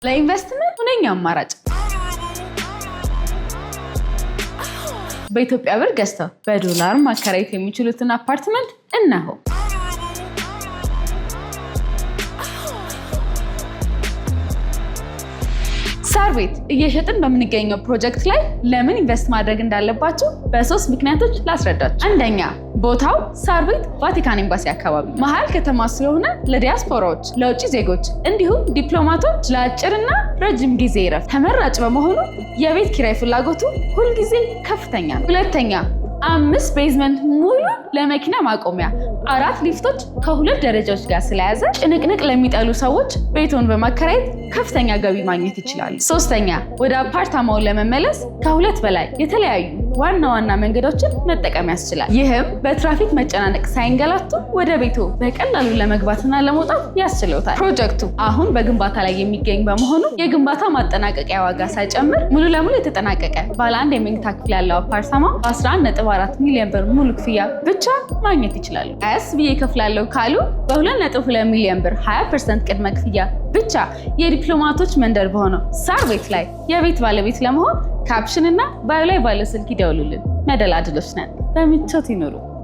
ለኢንቨስትመንት ሁነኛ አማራጭ በኢትዮጵያ ብር ገዝተው በዶላር ማከራየት የሚችሉትን አፓርትመንት እነሆ። ሳር ቤት እየሸጥን በምንገኘው ፕሮጀክት ላይ ለምን ኢንቨስት ማድረግ እንዳለባችሁ በሶስት ምክንያቶች ላስረዳችሁ። አንደኛ፣ ቦታው ሳር ቤት ቫቲካን ኤምባሲ አካባቢ መሀል ከተማ ስለሆነ ለዲያስፖራዎች፣ ለውጭ ዜጎች እንዲሁም ዲፕሎማቶች ለአጭርና ረጅም ጊዜ እረፍት ተመራጭ በመሆኑ የቤት ኪራይ ፍላጎቱ ሁልጊዜ ከፍተኛ ነው። ሁለተኛ፣ 5 ቤዝመንት ሙሉ ለመኪና ማቆሚያ፣ 4 ሊፍቶች ከ2 ደረጃዎች ጋር ስለያዘ ጭንቅንቅ ለሚጠሉ ሰዎች ቤቱን በማከራየት ከፍተኛ ገቢ ማግኘት ይችላሉ። ሶስተኛ፣ ወደ አፓርታማው ለመመለስ ከ2 በላይ የተለያዩ ዋና ዋና መንገዶችን መጠቀም ያስችላል። ይህም በትራፊክ መጨናነቅ ሳይንገላቱ ወደ ቤቱ በቀላሉ ለመግባትና ለመውጣት ያስችለውታል። ፕሮጀክቱ አሁን በግንባታ ላይ የሚገኝ በመሆኑ የግንባታ ማጠናቀቂያ ዋጋ ሳይጨምር ሙሉ ለሙሉ የተጠናቀቀ ባለ 1 የመኝታ ክፍል ያለው አፓርታማ በ11.4 ሚሊዮን ብር ሙሉ ክፍያ ብቻ ማግኘት ይችላሉ። ቀስ ብዬ እከፍላለሁ ካሉ በ2.2 ሚሊዮን ብር 20% ቅድመ ክፍያ ብቻ የዲፕሎማቶች መንደር በሆነው ሳር ቤት ላይ የቤት ባለቤት ለመሆን ካፕሽን እና ባዮ ላይ ባለው ስልክ ይደውሉልን። መደላድሎች ነን። በምቾት ይኑሩ።